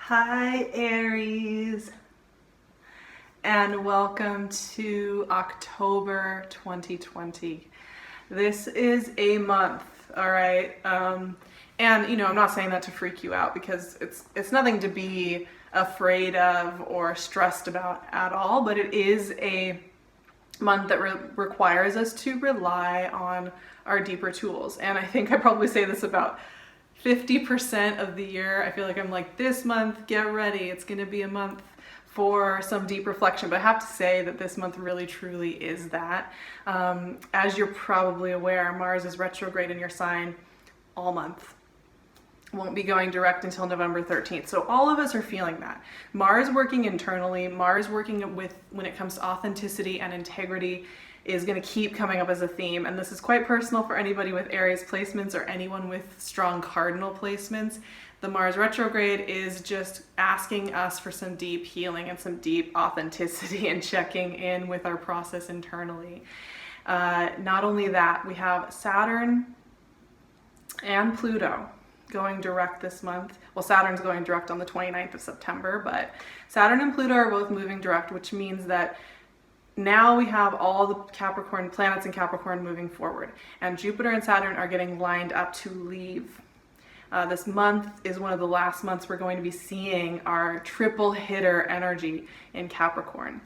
Hi Aries, and welcome to October 2020. This is a month, all right? And I'm not saying that to freak you out because it's nothing to be afraid of or stressed about at all, but it is a month that requires us to rely on our deeper tools. And I think I probably say this about 50% of the year. I feel like I'm like, this month, get ready. It's going to be a month for some deep reflection. But I have to say that this month really truly is that. As you're probably aware, Mars is retrograde in your sign all month. Won't be going direct until November 13th. So all of us are feeling that. Mars working internally, Mars working with when it comes to authenticity and integrity is going to keep coming up as a theme. And this is quite personal for anybody with Aries placements or anyone with strong cardinal placements. The Mars retrograde is just asking us for some deep healing and some deep authenticity and checking in with our process internally. Not only that, we have Saturn and Pluto going direct this month. Well, Saturn's going direct on the 29th of September, but Saturn and Pluto are both moving direct, which means that now we have all the Capricorn planets in Capricorn moving forward, and Jupiter and Saturn are getting lined up to leave. This month is one of the last months we're going to be seeing our triple hitter energy in Capricorn.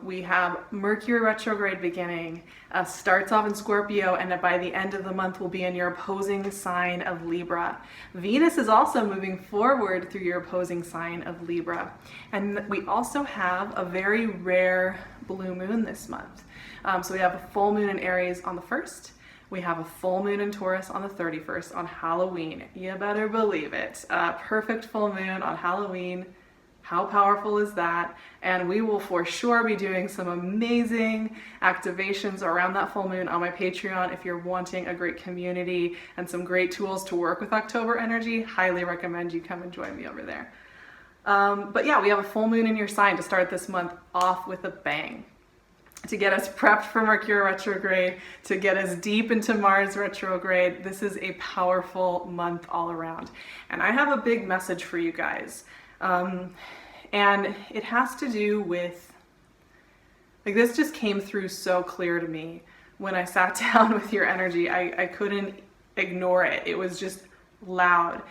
We have Mercury retrograde beginning, starts off in Scorpio, and by the end of the month will be in your opposing sign of Libra. Venus is also moving forward through your opposing sign of Libra. And we also have a very rare blue moon this month. So we have a full moon in Aries on the 1st. We have a full moon in Taurus on the 31st on Halloween. You better believe it. Perfect full moon on Halloween. How powerful is that? And we will for sure be doing some amazing activations around that full moon on my Patreon. If you're wanting a great community and some great tools to work with October energy, highly recommend you come and join me over there. But yeah, we have a full moon in your sign to start this month off with a bang, to get us prepped for Mercury retrograde, to get us deep into Mars retrograde. This is a powerful month all around. And I have a big message for you guys. And it has to do with, like, this just came through so clear to me when I sat down with your energy. I couldn't ignore it. It was just loud.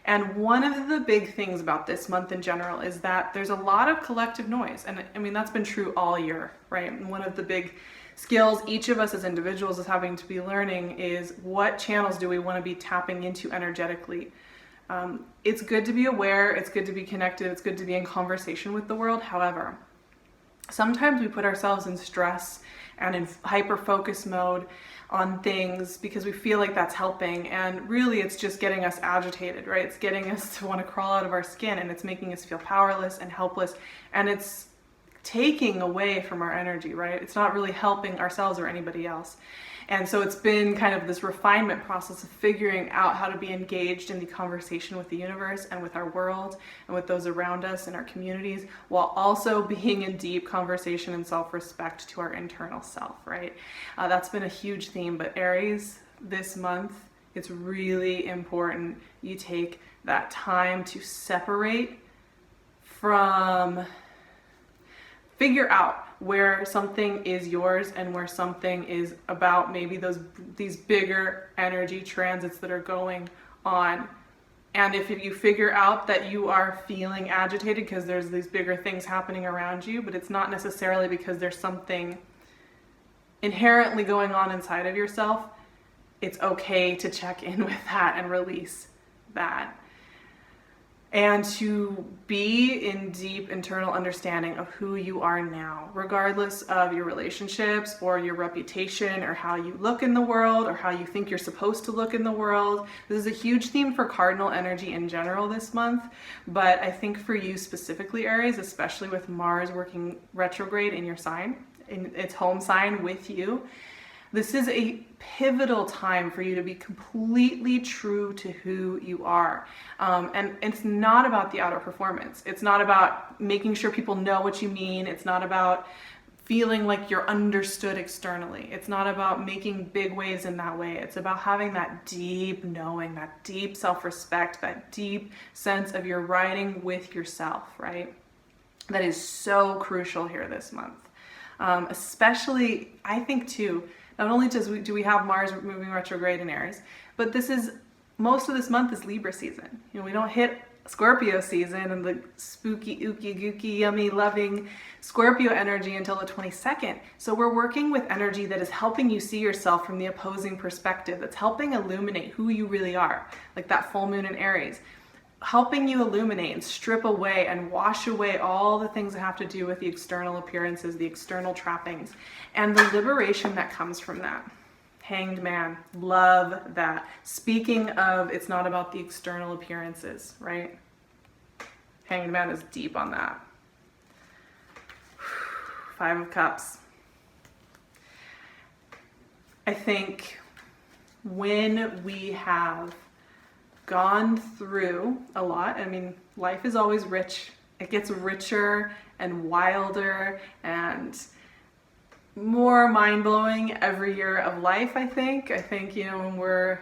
And one of the big things about this month in general is that there's a lot of collective noise. And I mean, that's been true all year, right? And one of the big skills each of us as individuals is having to be learning is what channels do we want to be tapping into energetically. It's good to be aware, it's good to be connected, it's good to be in conversation with the world. However, sometimes we put ourselves in stress and in hyper-focus mode on things because we feel like that's helping, and really it's just getting us agitated, right? It's getting us to want to crawl out of our skin, and it's making us feel powerless and helpless, and it's taking away from our energy, right? It's not really helping ourselves or anybody else. And so it's been kind of this refinement process of figuring out how to be engaged in the conversation with the universe and with our world and with those around us and our communities, while also being in deep conversation and self-respect to our internal self, right? That's been a huge theme. But Aries, this month, it's really important you take that time to separate from, figure out where something is yours and where something is about maybe these bigger energy transits that are going on. And if you figure out that you are feeling agitated because there's these bigger things happening around you, but it's not necessarily because there's something inherently going on inside of yourself, it's okay to check in with that and release that. And to be in deep internal understanding of who you are now, regardless of your relationships or your reputation or how you look in the world or how you think you're supposed to look in the world. This is a huge theme for cardinal energy in general this month, but I think for you specifically, Aries, especially with Mars working retrograde in your sign, in its home sign with you, this is a pivotal time for you to be completely true to who you are. And it's not about the outer performance. It's not about making sure people know what you mean. It's not about feeling like you're understood externally. It's not about making big waves in that way. It's about having that deep knowing, that deep self-respect, that deep sense of you're riding with yourself, right? That is so crucial here this month. Especially, I think too, not only do we have Mars moving retrograde in Aries, but most of this month is Libra season. You know, we don't hit Scorpio season and the spooky, ooky, gooky, yummy, loving Scorpio energy until the 22nd. So we're working with energy that is helping you see yourself from the opposing perspective, that's helping illuminate who you really are, like that full moon in Aries, helping you illuminate and strip away and wash away all the things that have to do with the external appearances, the external trappings, and the liberation that comes from that. Hanged Man, love that. Speaking of, it's not about the external appearances, right? Hanged Man is deep on that. 5 of Cups. I think when we have gone through a lot, I mean, life is always rich. It gets richer and wilder and more mind-blowing every year of life, I think. You know, when we're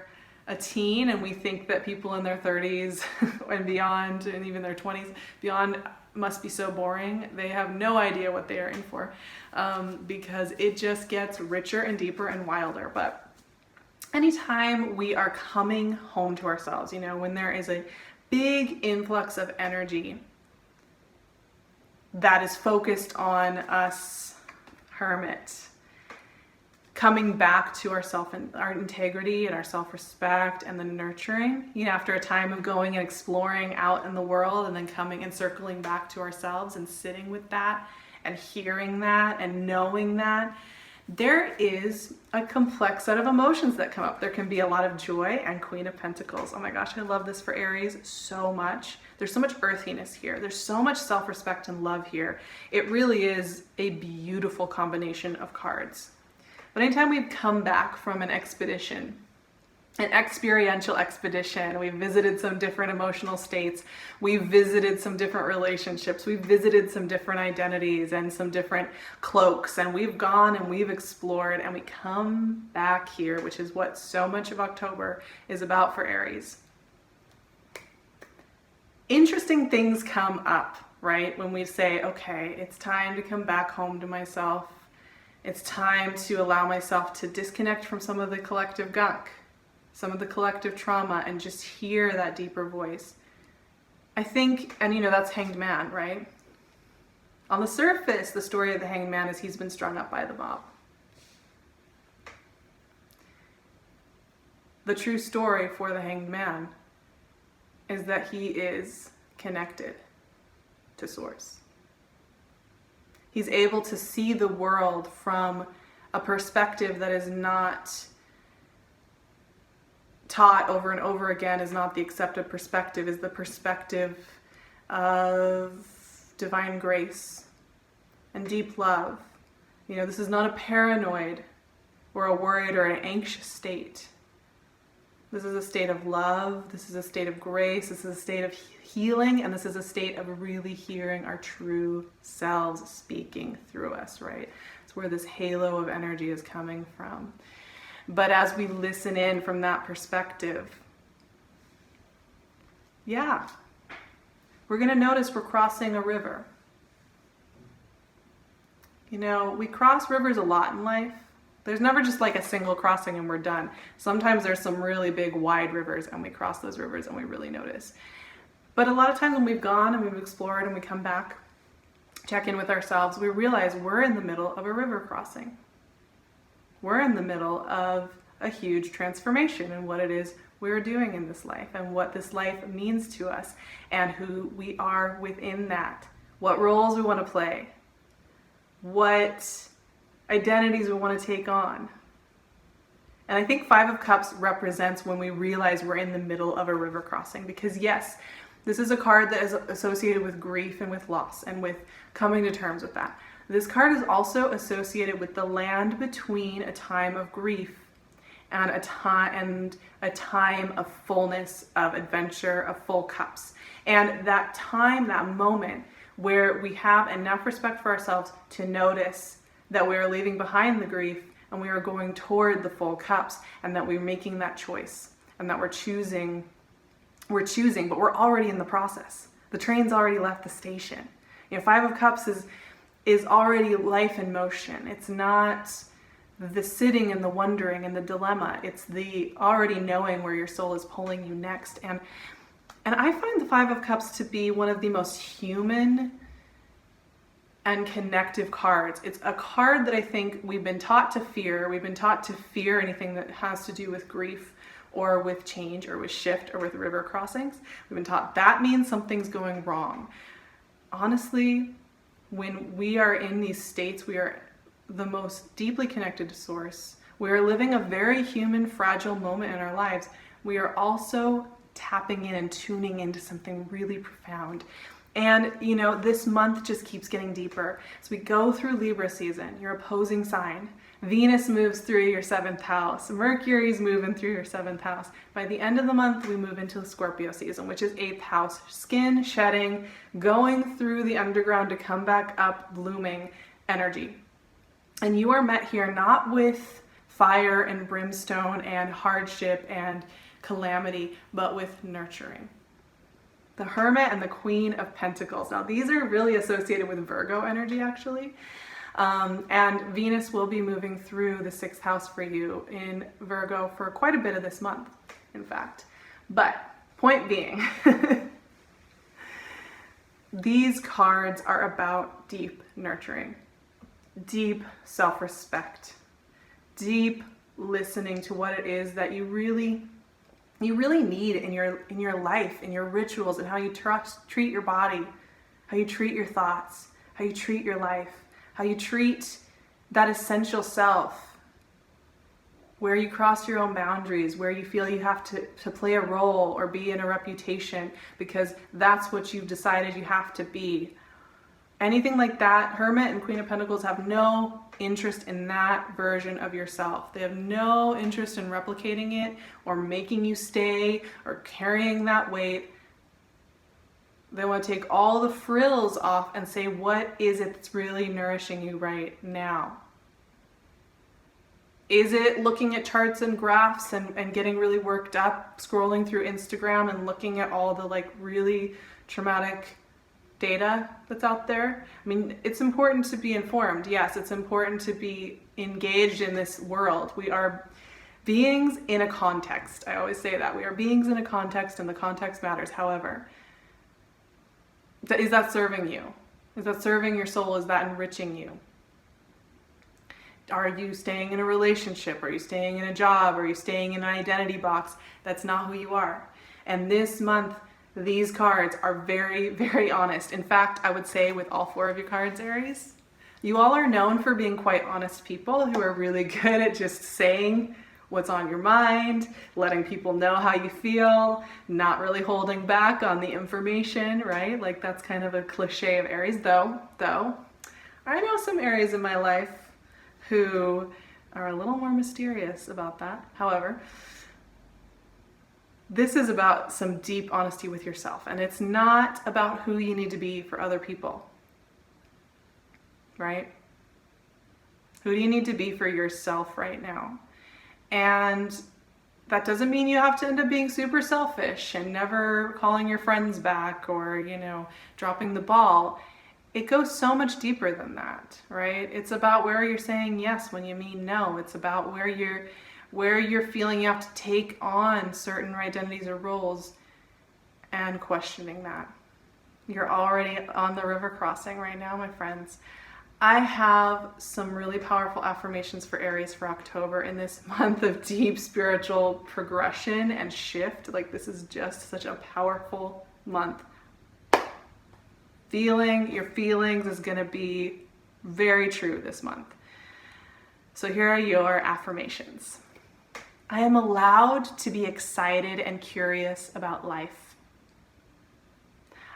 a teen and we think that people in their 30s and beyond, and even their 20s beyond, must be so boring, they have no idea what they are in for, because it just gets richer and deeper and wilder. But anytime we are coming home to ourselves, you know, when there is a big influx of energy that is focused on us, Hermit, coming back to ourself and our integrity and our self-respect and the nurturing, you know, after a time of going and exploring out in the world and then coming and circling back to ourselves and sitting with that and hearing that and knowing that, there is a complex set of emotions that come up. There can be a lot of joy and Queen of Pentacles. Oh my gosh, I love this for Aries so much. There's so much earthiness here. There's so much self-respect and love here. It really is a beautiful combination of cards. But anytime we've come back from an expedition, an experiential expedition, we've visited some different emotional states, we've visited some different relationships, we've visited some different identities and some different cloaks, and we've gone and we've explored, and we come back here, which is what so much of October is about for Aries. Interesting things come up, right? When we say, okay, it's time to come back home to myself. It's time to allow myself to disconnect from some of the collective gunk, some of the collective trauma, and just hear that deeper voice. I think, and you know, that's Hanged Man, right? On the surface, the story of the Hanged Man is he's been strung up by the mob. The true story for the Hanged Man is that he is connected to Source. He's able to see the world from a perspective that is not taught over and over again, is not the accepted perspective, is the perspective of divine grace and deep love. You know, this is not a paranoid or a worried or an anxious state. This is a state of love, this is a state of grace, this is a state of healing, and this is a state of really hearing our true selves speaking through us, right? It's where this halo of energy is coming from. But as we listen in from that perspective, yeah, we're going to notice we're crossing a river. You know, we cross rivers a lot in life. There's never just like a single crossing and we're done. Sometimes there's some really big wide rivers and we cross those rivers and we really notice. But a lot of times when we've gone and we've explored and we come back, check in with ourselves, we realize we're in the middle of a river crossing. We're in the middle of a huge transformation in what it is we're doing in this life and what this life means to us and who we are within that. What roles we want to play. What identities we want to take on. And I think 5 of Cups represents when we realize we're in the middle of a river crossing, because yes, this is a card that is associated with grief and with loss and with coming to terms with that. This card is also associated with the land between a time of grief and a time of fullness, of adventure, of full cups. And that time, that moment where we have enough respect for ourselves to notice that we are leaving behind the grief and we are going toward the full cups, and that we're making that choice, and that we're choosing, but we're already in the process. The train's already left the station. You know, Five of Cups is already life in motion. It's not the sitting and the wondering and the dilemma. It's the already knowing where your soul is pulling you next. And I find the Five of Cups to be one of the most human and connective cards. It's a card that I think we've been taught to fear. We've been taught to fear anything that has to do with grief or with change or with shift or with river crossings. We've been taught that means something's going wrong. Honestly, when we are in these states, we are the most deeply connected to Source. We are living a very human, fragile moment in our lives. We are also tapping in and tuning into something really profound. And, you know, this month just keeps getting deeper. So we go through Libra season, your opposing sign. Venus moves through your 7th house. Mercury's moving through your 7th house. By the end of the month, we move into the Scorpio season, which is 8th house. Skin shedding, going through the underground to come back up, blooming energy. And you are met here not with fire and brimstone and hardship and calamity, but with nurturing. The Hermit and the Queen of Pentacles. Now, these are really associated with Virgo energy, actually. And Venus will be moving through the 6th house for you in Virgo for quite a bit of this month, in fact. But point being, these cards are about deep nurturing, deep self-respect, deep listening to what it is that you really need in your life, in your rituals, and how you treat your body, how you treat your thoughts, how you treat your life, how you treat that essential self, where you cross your own boundaries, where you feel you have to play a role or be in a reputation because that's what you've decided you have to be. Anything like that, Hermit and Queen of Pentacles have no interest in that version of yourself. They have no interest in replicating it or making you stay or carrying that weight. They want to take all the frills off and say, what is it that's really nourishing you right now? Is it looking at charts and graphs and getting really worked up, scrolling through Instagram and looking at all the like really traumatic data that's out there? I mean, it's important to be informed. Yes, it's important to be engaged in this world. We are beings in a context. I always say that. We are beings in a context and the context matters. However, is that serving you? Is that serving your soul? Is that enriching you? Are you staying in a relationship? Are you staying in a job? Are you staying in an identity box? That's not who you are. And this month, these cards are very, very honest. In fact, I would say with all 4 of your cards, Aries, you all are known for being quite honest people who are really good at just saying what's on your mind, letting people know how you feel, not really holding back on the information, right? Like that's kind of a cliche of Aries, though I know some Aries in my life who are a little more mysterious about that. However, this is about some deep honesty with yourself, and it's not about who you need to be for other people, right? Who do you need to be for yourself right now? And that doesn't mean you have to end up being super selfish and never calling your friends back or, you know, dropping the ball. It goes so much deeper than that, right? It's about where you're saying yes when you mean no. It's about where you're feeling you have to take on certain identities or roles and questioning that. You're already on the river crossing right now, my friends. I have some really powerful affirmations for Aries for October in this month of deep spiritual progression and shift. Like, this is just such a powerful month. Feeling your feelings is going to be very true this month. So here are your affirmations. I am allowed to be excited and curious about life.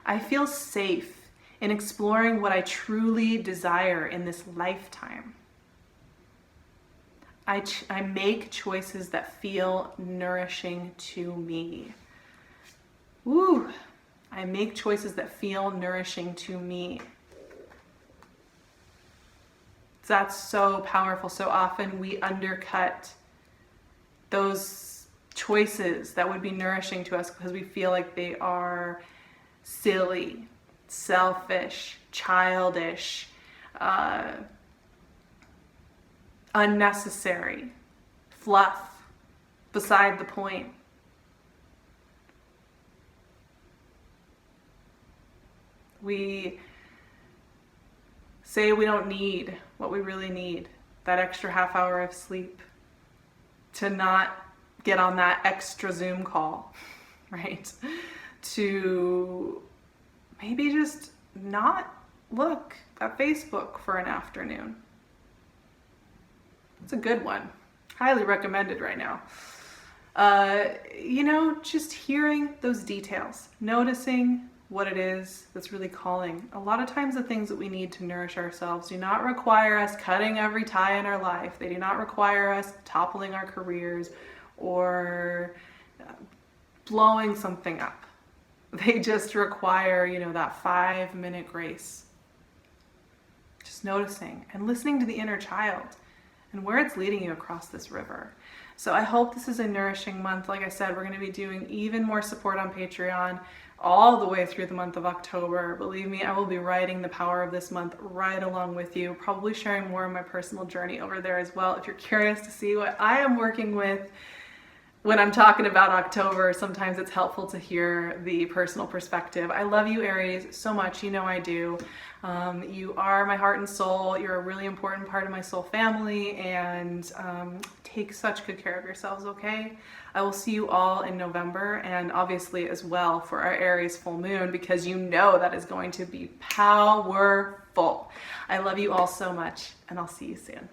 I feel safe in exploring what I truly desire in this lifetime. I make choices that feel nourishing to me. Woo! I make choices that feel nourishing to me. That's so powerful. So often we undercut those choices that would be nourishing to us because we feel like they are silly, selfish, childish, unnecessary, fluff, beside the point. We say we don't need what we really need, that extra half hour of sleep, to not get on that extra Zoom call, right? To maybe just not look at Facebook for an afternoon. It's a good one. Highly recommended right now. Just hearing those details, noticing what it is that's really calling. A lot of times the things that we need to nourish ourselves do not require us cutting every tie in our life. They do not require us toppling our careers or blowing something up. They just require, that 5-minute grace. Just noticing and listening to the inner child and where it's leading you across this river. So I hope this is a nourishing month. Like I said, we're going to be doing even more support on Patreon all the way through the month of October. Believe me, I will be writing the power of this month right along with you, probably sharing more of my personal journey over there as well. If you're curious to see what I am working with when I'm talking about October, sometimes it's helpful to hear the personal perspective. I love you, Aries, so much. You know I do. You are my heart and soul. You're a really important part of my soul family, and take such good care of yourselves, okay? I will see you all in November, and obviously as well for our Aries full moon, because that is going to be powerful. I love you all so much, and I'll see you soon.